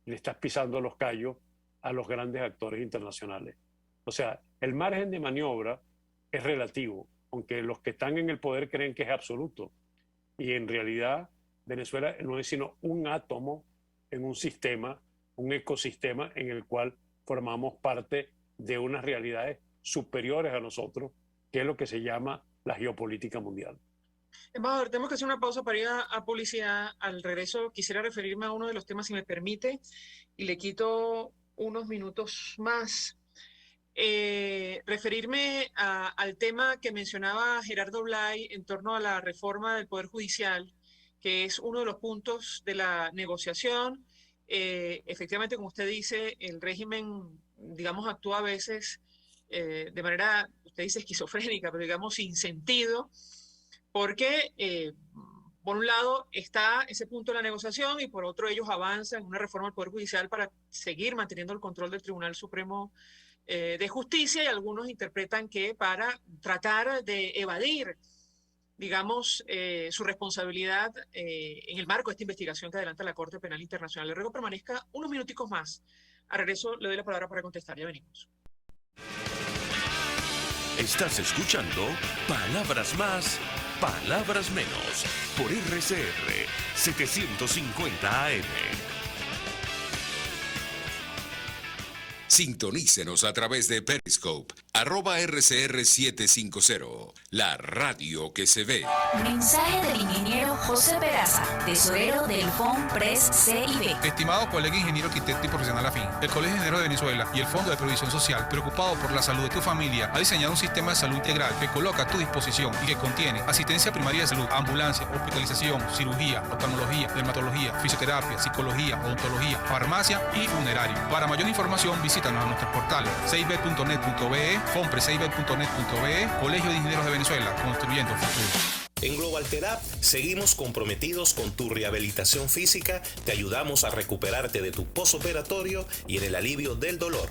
Speaker 3: le estás pisando los callos a los grandes actores internacionales. O sea, el margen de maniobra es relativo, aunque los que están en el poder creen que es absoluto. Y en realidad Venezuela no es sino un átomo en un sistema, un ecosistema en el cual formamos parte de unas realidades superiores a nosotros, que es lo que se llama la geopolítica mundial.
Speaker 1: Embajador, tenemos que hacer una pausa para ir a publicidad. Al regreso quisiera referirme a uno de los temas, si me permite, y le quito unos minutos más. Referirme al tema que mencionaba Gerardo Blay en torno a la reforma del Poder Judicial, que es uno de los puntos de la negociación. Efectivamente, como usted dice, el régimen, digamos, actúa a veces de manera, usted dice esquizofrénica, pero digamos sin sentido, porque por un lado está ese punto de la negociación y por otro ellos avanzan en una reforma del Poder Judicial para seguir manteniendo el control del Tribunal Supremo de Justicia, y algunos interpretan que para tratar de evadir, digamos, su responsabilidad en el marco de esta investigación que adelanta la Corte Penal Internacional. Le ruego permanezca unos minuticos más. A regreso le doy la palabra para contestar. Ya venimos.
Speaker 2: Estás escuchando Palabras Más, Palabras Menos, por RCR 750 AM.
Speaker 4: Sintonícenos a través de Periscope, @RCR750, la radio que se ve.
Speaker 5: Mensaje del ingeniero José Peraza, tesorero del FONPRES CIB.
Speaker 6: Estimado colega ingeniero arquitecto y profesional afín, el Colegio de Ingenieros de Venezuela y el Fondo de Previsión Social, preocupado por la salud de tu familia, ha diseñado un sistema de salud integral que coloca a tu disposición y que contiene asistencia primaria de salud, ambulancia, hospitalización, cirugía, oftalmología, dermatología, fisioterapia, psicología, odontología, farmacia y funerario. Para mayor información, visítanos a nuestros portales cib.net.be, fonprescib.net.be, Colegio de Ingenieros de Venezuela, construyendo futuro.
Speaker 8: En Global Therap seguimos comprometidos con tu rehabilitación física, te ayudamos a recuperarte de tu posoperatorio y en el alivio del dolor.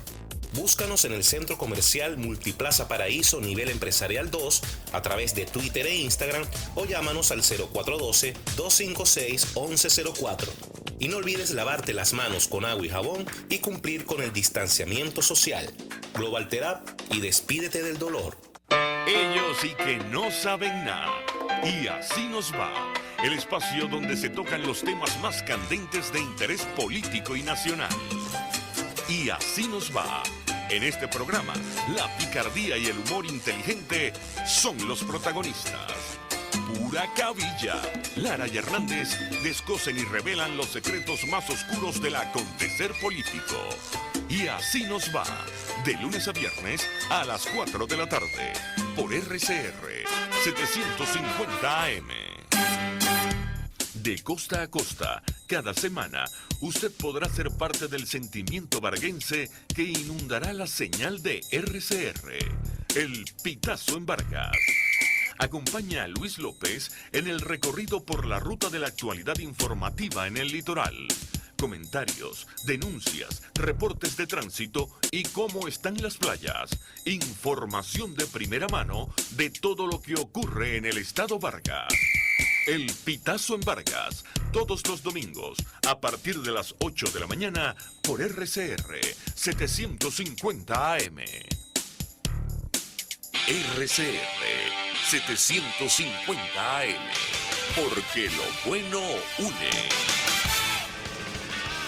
Speaker 8: Búscanos en el Centro Comercial Multiplaza Paraíso Nivel Empresarial 2 a través de Twitter e Instagram o llámanos al 0412-256-1104. Y no olvides lavarte las manos con agua y jabón y cumplir con el distanciamiento social. Global Therap y despídete del dolor.
Speaker 2: Ellos sí que no saben nada. Y así nos va. El espacio donde se tocan los temas más candentes de interés político y nacional. Y así nos va. En este programa, la picardía y el humor inteligente son los protagonistas. Pura cabilla. Lara y Hernández descosen y revelan los secretos más oscuros del acontecer político. Y así nos va. De lunes a viernes a las 4 de la tarde. Por RCR 750 AM. De costa a costa, cada semana, usted podrá ser parte del sentimiento varguense que inundará la señal de RCR, el Pitazo en Vargas. Acompaña a Luis López en el recorrido por la ruta de la actualidad informativa en el litoral. Comentarios, denuncias, reportes de tránsito y cómo están las playas. Información de primera mano de todo lo que ocurre en el estado Vargas. El Pitazo en Vargas, todos los domingos, a partir de las 8 de la mañana, por RCR 750 AM. RCR 750 AM, porque lo bueno une.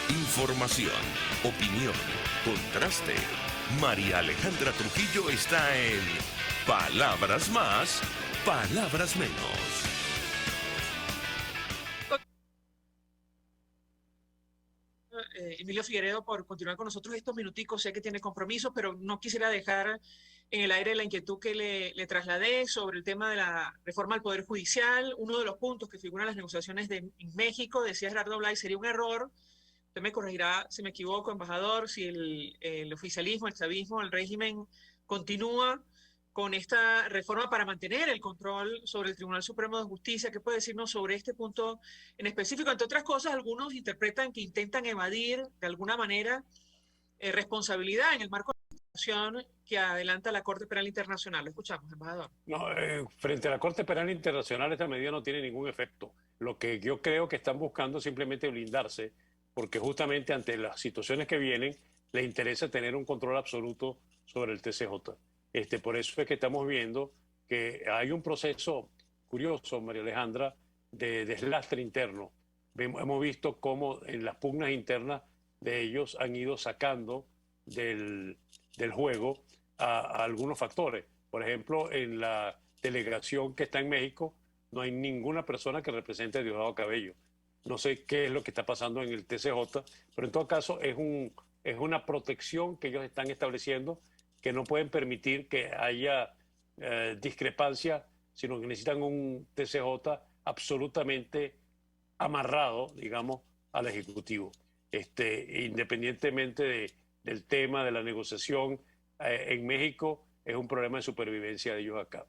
Speaker 2: Información, opinión, contraste. María Alejandra Trujillo está en Palabras Más, Palabras Menos.
Speaker 1: Emilio Figueredo, por continuar con nosotros estos minuticos. Sé que tiene compromisos, pero no quisiera dejar en el aire la inquietud que le trasladé sobre el tema de la reforma al Poder Judicial. Uno de los puntos que figura en las negociaciones en México, decía Gerardo Blay, sería un error. Usted me corregirá si me equivoco, embajador, si el oficialismo, el chavismo, el régimen continúa con esta reforma para mantener el control sobre el Tribunal Supremo de Justicia. ¿Qué puede decirnos sobre este punto en específico? Entre otras cosas, algunos interpretan que intentan evadir de alguna manera responsabilidad en el marco de la investigación que adelanta la Corte Penal Internacional. Lo escuchamos, embajador.
Speaker 3: No, frente a la Corte Penal Internacional esta medida no tiene ningún efecto. Lo que yo creo que están buscando es simplemente blindarse, porque justamente ante las situaciones que vienen les interesa tener un control absoluto sobre el TCJ. Por eso es que estamos viendo que hay un proceso curioso, María Alejandra, de deslastre interno. Hemos visto cómo en las pugnas internas de ellos han ido sacando del juego a algunos factores. Por ejemplo, en la delegación que está en México no hay ninguna persona que represente a Diosdado Cabello. No sé qué es lo que está pasando en el TCJ, pero en todo caso es una protección que ellos están estableciendo, que no pueden permitir que haya discrepancia, sino que necesitan un TCJ absolutamente amarrado, digamos, al Ejecutivo. Independientemente del tema de la negociación en México, es un problema de supervivencia de ellos acá.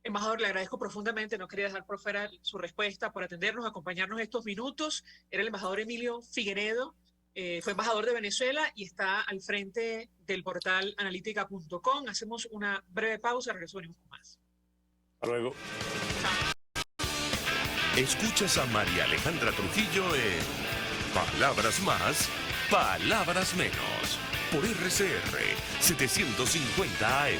Speaker 1: Embajador, le agradezco profundamente, no quería dejar por fuera su respuesta, por atendernos, acompañarnos estos minutos. Era el embajador Emilio Figueredo, fue embajador de Venezuela y está al frente del portal analítica.com. Hacemos una breve pausa, regresamos con más.
Speaker 3: Hasta luego.
Speaker 2: Escuchas a María Alejandra Trujillo en Palabras Más, Palabras Menos, por RCR 750 AM.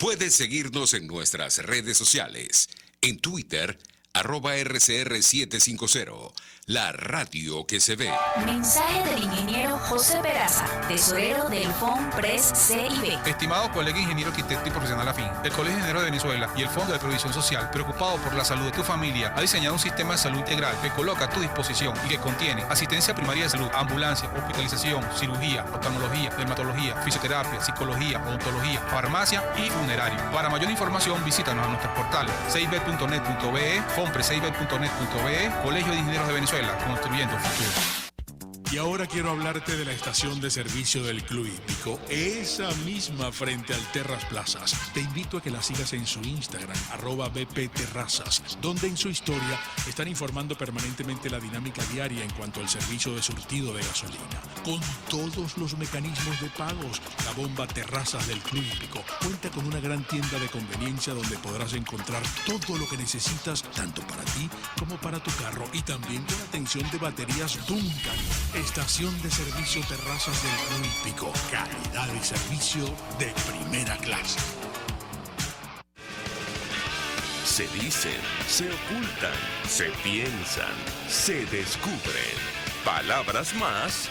Speaker 4: Puedes seguirnos en nuestras redes sociales. En Twitter, @RCR750, la radio que se ve.
Speaker 5: Mensaje del ingeniero José Peraza, tesorero del FONPRES CIB.
Speaker 6: Estimado colega ingeniero arquitecto y profesional afín, el Colegio de Ingenieros de Venezuela y el Fondo de Previsión Social, preocupado por la salud de tu familia, ha diseñado un sistema de salud integral que coloca a tu disposición y que contiene asistencia primaria de salud, ambulancia, hospitalización, cirugía, oftalmología, dermatología, fisioterapia, psicología, odontología, farmacia y funerario. Para mayor información, visítanos a nuestros portales cib.net.be, fonprescib.net.be, Colegio de Ingenieros de Venezuela, construyendo futuro.
Speaker 7: Y ahora quiero hablarte de la estación de servicio del Club Hípico, esa misma frente al Terras Plazas. Te invito a que la sigas en su Instagram, @bpterrazas, donde en su historia están informando permanentemente la dinámica diaria en cuanto al servicio de surtido de gasolina. Con todos los mecanismos de pagos, la bomba Terrazas del Club Hípico cuenta con una gran tienda de conveniencia donde podrás encontrar todo lo que necesitas, tanto para ti como para tu carro, y también con atención de baterías Duncan. Estación de servicio Terrazas del Club Hípico. Calidad y servicio de primera clase.
Speaker 2: Se dicen, se ocultan, se piensan, se descubren. Palabras más,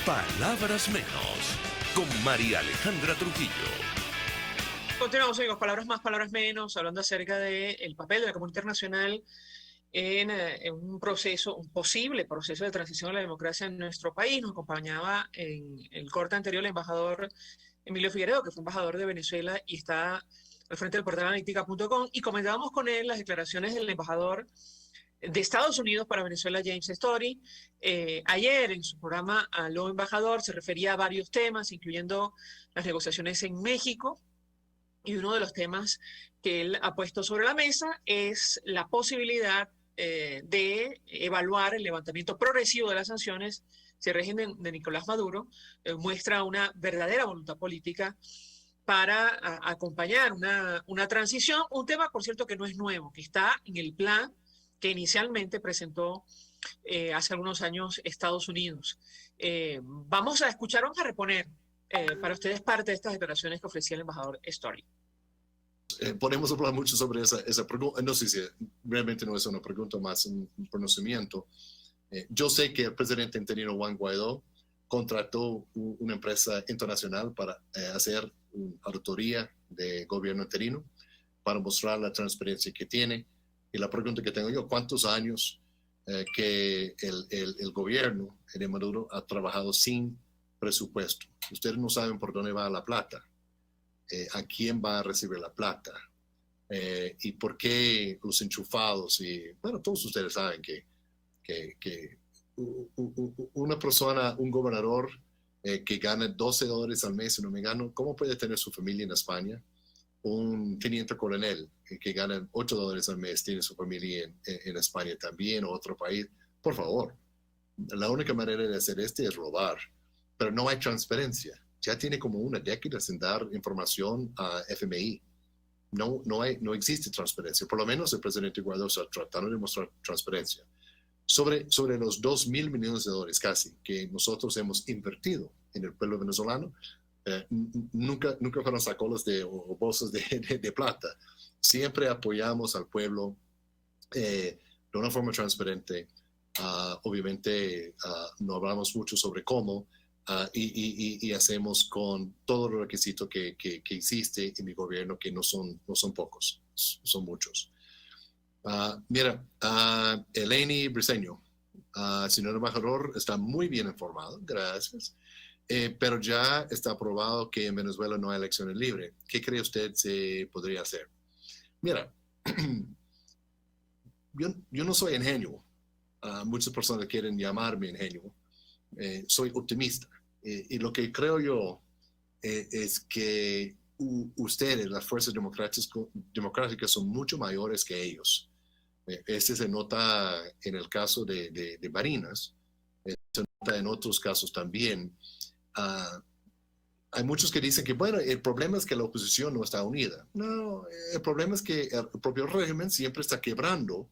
Speaker 2: palabras menos. Con María Alejandra Trujillo.
Speaker 1: Continuamos, amigos, palabras más, palabras menos, hablando acerca del papel de la comunidad internacional en un posible proceso de transición a la democracia en nuestro país. Nos acompañaba en el corte anterior el embajador Emilio Figueredo, que fue embajador de Venezuela y está al frente del portal analítica.com, y comentábamos con él las declaraciones del embajador de Estados Unidos para Venezuela, James Story. Ayer en su programa Aló Embajador se refería a varios temas, incluyendo las negociaciones en México, y uno de los temas que él ha puesto sobre la mesa es la posibilidad de evaluar el levantamiento progresivo de las sanciones si el régimen de Nicolás Maduro muestra una verdadera voluntad política para acompañar una transición, un tema, por cierto, que no es nuevo, que está en el plan que inicialmente presentó hace algunos años Estados Unidos. Vamos a escuchar, vamos a reponer para ustedes parte de estas declaraciones que ofrecía el embajador Story.
Speaker 9: Podemos hablar mucho sobre esa pregunta. No sé si realmente no es una pregunta, más un conocimiento. Yo sé que el presidente interino Juan Guaidó contrató una empresa internacional para hacer una auditoría de gobierno interino para mostrar la transparencia que tiene. Y la pregunta que tengo yo, ¿cuántos años que el gobierno de Maduro ha trabajado sin presupuesto? Ustedes no saben por dónde va la plata. A quién va a recibir la plata y por qué los enchufados, y bueno, todos ustedes saben que una persona, un gobernador que gana $12 al mes, si no me gano, ¿cómo puede tener su familia en España? Un teniente coronel que gana $8 al mes tiene su familia en España también, o otro país. Por favor, la única manera de hacer es robar, pero no hay transparencia. Ya tiene como una década sin dar información a FMI. No existe transparencia. Por lo menos el presidente Guaidó está tratando de mostrar transparencia. Sobre los $2.000 millones casi que nosotros hemos invertido en el pueblo venezolano, nunca fueron sacolas o bolsas de plata. Siempre apoyamos al pueblo de una forma transparente. Obviamente no hablamos mucho sobre cómo, y hacemos con todos los requisitos que existe en mi gobierno, que no son pocos, son muchos. Mira, Eleni Briceño, señor embajador, está muy bien informado, gracias, pero ya está aprobado que en Venezuela no hay elecciones libres. ¿Qué cree usted se podría hacer? Mira, yo no soy ingenuo. Muchas personas quieren llamarme ingenuo. Soy optimista y lo que creo yo es que ustedes, las fuerzas democráticas, son mucho mayores que ellos. Este se nota en el caso de Barinas, se nota en otros casos también. Hay muchos que dicen que, bueno, el problema es que la oposición no está unida. No, el problema es que el propio régimen siempre está quebrando,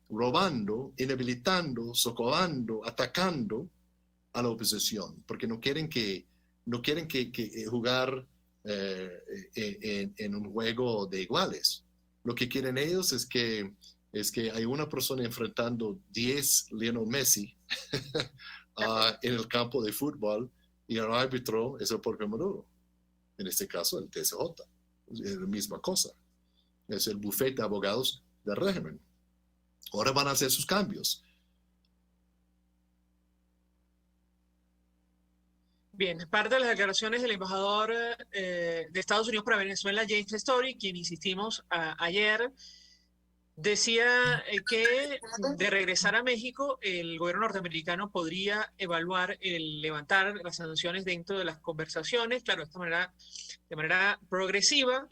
Speaker 9: robando, inhabilitando, socavando, atacando a la oposición, porque no quieren que jugar en un juego de iguales. Lo que quieren ellos es que hay una persona enfrentando 10 Lionel Messi en el campo de fútbol, y el árbitro es el propio Maduro. En este caso, el TSJ. Es la misma cosa. Es el bufete de abogados del régimen. Ahora van a hacer sus cambios.
Speaker 1: Bien, parte de las declaraciones del embajador de Estados Unidos para Venezuela, James Story, quien insistimos ayer decía que de regresar a México, el gobierno norteamericano podría evaluar el levantar las sanciones dentro de las conversaciones, claro, de manera progresiva.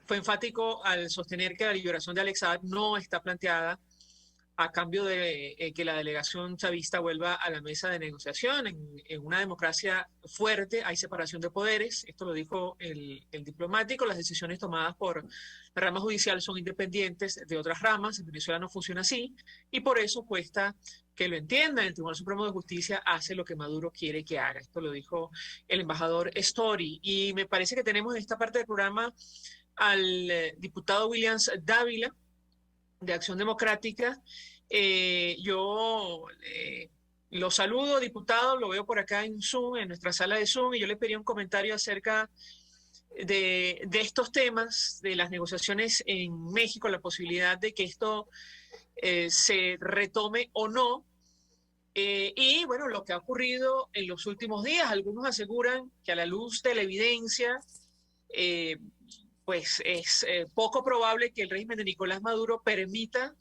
Speaker 1: Fue enfático al sostener que la liberación de Alex Saab no está planteada a cambio de que la delegación chavista vuelva a la mesa de negociación. En una democracia fuerte hay separación de poderes, esto lo dijo el diplomático, las decisiones tomadas por la rama judicial son independientes de otras ramas, en Venezuela no funciona así, y por eso cuesta que lo entiendan. El Tribunal Supremo de Justicia hace lo que Maduro quiere que haga. Esto lo dijo el embajador Story. Y me parece que tenemos en esta parte del programa al diputado Williams Dávila, de Acción Democrática. Yo lo saludo, diputado, lo veo por acá en Zoom, en nuestra sala de Zoom, y yo le pedí un comentario acerca de estos temas, de las negociaciones en México, la posibilidad de que esto se retome o no. Y bueno, lo que ha ocurrido en los últimos días, algunos aseguran que a la luz de la evidencia, pues es poco probable que el régimen de Nicolás Maduro permita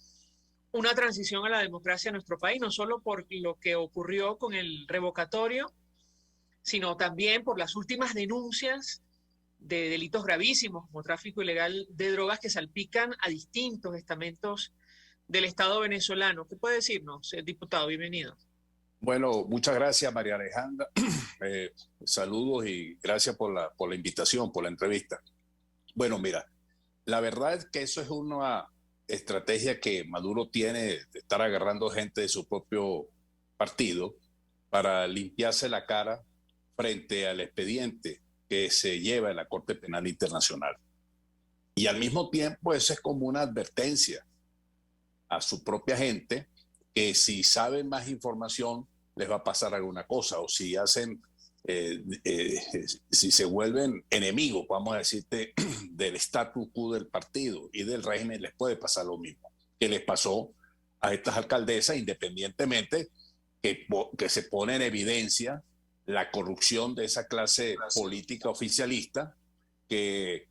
Speaker 1: una transición a la democracia en nuestro país, no solo por lo que ocurrió con el revocatorio, sino también por las últimas denuncias de delitos gravísimos como tráfico ilegal de drogas que salpican a distintos estamentos del Estado venezolano. ¿Qué puede decirnos, diputado? Bienvenido.
Speaker 10: Bueno, muchas gracias, María Alejandra. Saludos y gracias por la invitación, por la entrevista. Bueno, mira, la verdad es que eso es una estrategia que Maduro tiene de estar agarrando gente de su propio partido para limpiarse la cara frente al expediente que se lleva en la Corte Penal Internacional. Y al mismo tiempo eso es como una advertencia a su propia gente que si saben más información les va a pasar alguna cosa, o si hacen... si se vuelven enemigos, vamos a decirte, del status quo del partido y del régimen, les puede pasar lo mismo que les pasó a estas alcaldesas, independientemente que se pone en evidencia la corrupción de esa clase política oficialista, que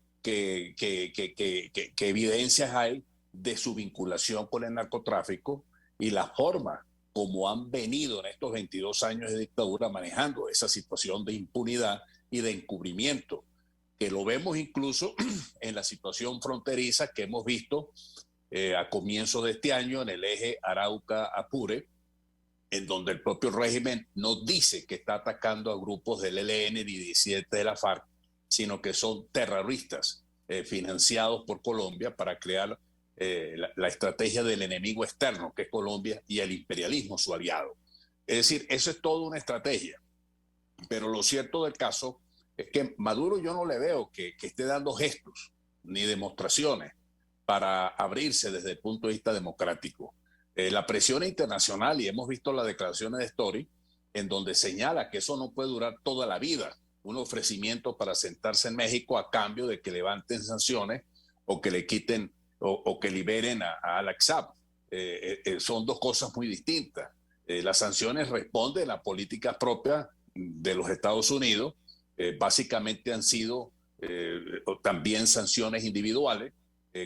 Speaker 10: evidencias hay de su vinculación con el narcotráfico y la forma como han venido en estos 22 años de dictadura manejando esa situación de impunidad y de encubrimiento, que lo vemos incluso en la situación fronteriza que hemos visto a comienzos de este año en el eje Arauca-Apure, en donde el propio régimen no dice que está atacando a grupos del ELN ni 17 de la FARC, sino que son terroristas financiados por Colombia para crear la estrategia del enemigo externo, que es Colombia, y el imperialismo, su aliado. Es decir, eso es toda una estrategia. Pero lo cierto del caso es que Maduro yo no le veo que esté dando gestos ni demostraciones para abrirse desde el punto de vista democrático. La presión internacional, y hemos visto las declaraciones de Story, en donde señala que eso no puede durar toda la vida, un ofrecimiento para sentarse en México a cambio de que levanten sanciones o que le quiten o que liberen a Alex Saab. Son dos cosas muy distintas. Las sanciones responden a la política propia de los Estados Unidos. Básicamente han sido también sanciones individuales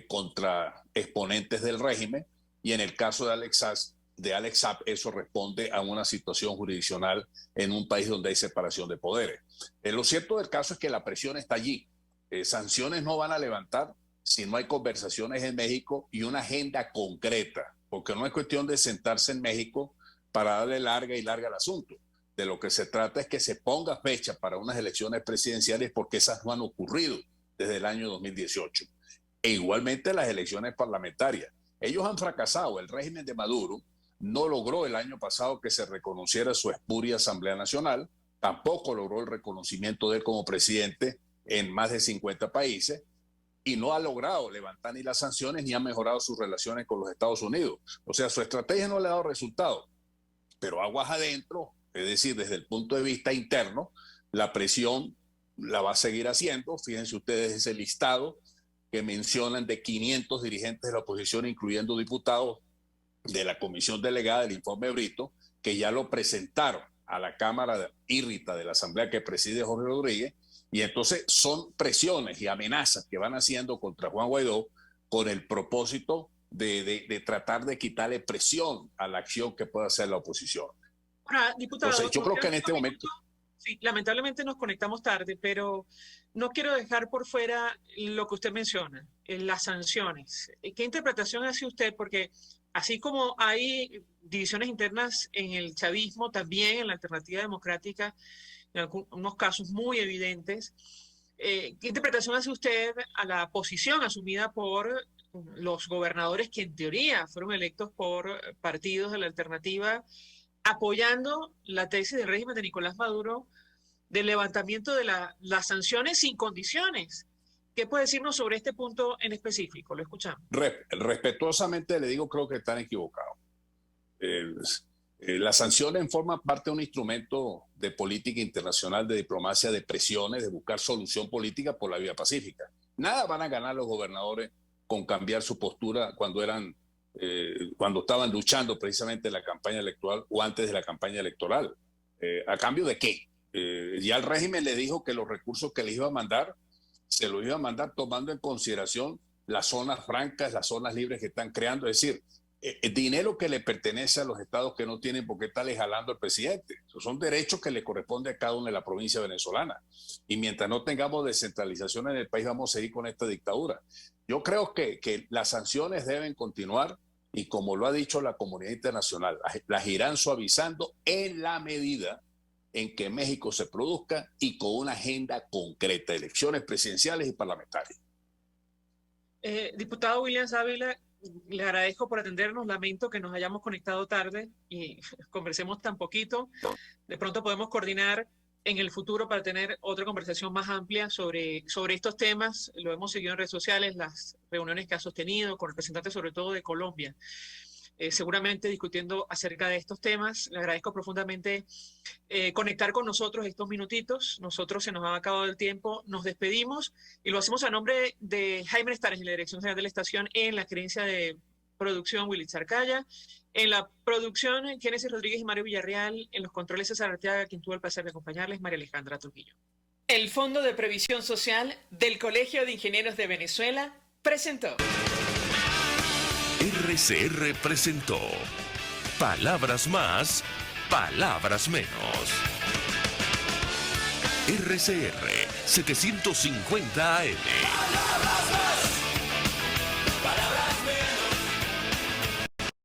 Speaker 10: contra exponentes del régimen, y en el caso de Alex Saab eso responde a una situación jurisdiccional en un país donde hay separación de poderes. Lo cierto del caso es que la presión está allí. Sanciones no van a levantar si no hay conversaciones en México y una agenda concreta, porque no es cuestión de sentarse en México para darle larga al asunto. De lo que se trata es que se ponga fecha para unas elecciones presidenciales, porque esas no han ocurrido desde el año 2018. E igualmente las elecciones parlamentarias. Ellos han fracasado. El régimen de Maduro no logró el año pasado que se reconociera su espuria Asamblea Nacional, tampoco logró el reconocimiento de él como presidente en más de 50 países, y no ha logrado levantar ni las sanciones ni ha mejorado sus relaciones con los Estados Unidos. O sea, su estrategia no le ha dado resultado. Pero aguas adentro, es decir, desde el punto de vista interno, la presión la va a seguir haciendo. Fíjense ustedes ese listado que mencionan de 500 dirigentes de la oposición, incluyendo diputados de la comisión delegada del informe Brito, que ya lo presentaron a la Cámara Írrita de la Asamblea que preside Jorge Rodríguez. Y entonces son presiones y amenazas que van haciendo contra Juan Guaidó con el propósito de tratar de quitarle presión a la acción que pueda hacer la oposición.
Speaker 1: Ahora, diputado,
Speaker 10: entonces, yo creo que en este momento...
Speaker 1: Sí, lamentablemente nos conectamos tarde, pero no quiero dejar por fuera lo que usted menciona, las sanciones. ¿Qué interpretación hace usted? Porque así como hay divisiones internas en el chavismo, también en la Alternativa Democrática, en algunos casos muy evidentes, ¿qué interpretación hace usted a la posición asumida por los gobernadores que en teoría fueron electos por partidos de la Alternativa, apoyando la tesis del régimen de Nicolás Maduro del levantamiento de las sanciones sin condiciones? ¿Qué puede decirnos sobre este punto en específico? Lo escuchamos.
Speaker 10: Respetuosamente le digo, creo que están equivocados. Las sanciones forman parte de un instrumento de política internacional, de diplomacia, de presiones, de buscar solución política por la vía pacífica. Nada van a ganar los gobernadores con cambiar su postura cuando estaban luchando precisamente en la campaña electoral o antes de la campaña electoral. ¿A cambio de qué? Ya el régimen le dijo que los recursos que les iba a mandar, se los iba a mandar tomando en consideración las zonas francas, las zonas libres que están creando. Es decir, el dinero que le pertenece a los estados que no tienen por qué estarle jalando al presidente. Esos son derechos que le corresponde a cada uno de la provincia venezolana. Y mientras no tengamos descentralización en el país, vamos a seguir con esta dictadura. Yo creo que las sanciones deben continuar y, como lo ha dicho la comunidad internacional, las irán suavizando en la medida en que México se produzca y con una agenda concreta, elecciones presidenciales y parlamentarias.
Speaker 1: Diputado William Ávila, le agradezco por atendernos. Lamento que nos hayamos conectado tarde y conversemos tan poquito. De pronto podemos coordinar en el futuro para tener otra conversación más amplia sobre estos temas. Lo hemos seguido en redes sociales, las reuniones que ha sostenido con representantes sobre todo de Colombia. Seguramente discutiendo acerca de estos temas. Le agradezco profundamente conectar con nosotros estos minutitos. Nosotros se nos ha acabado el tiempo, nos despedimos y lo hacemos a nombre de Jaime Estares en la Dirección General de la Estación, en la gerencia de producción Willy Zarcaya, en la producción Génesis Rodríguez y Mario Villarreal, en los controles César Arteaga, quien tuvo el placer de acompañarles, María Alejandra Trujillo. El Fondo de Previsión Social del Colegio de Ingenieros de Venezuela presentó.
Speaker 2: RCR presentó Palabras Más, Palabras Menos. RCR 750 AM.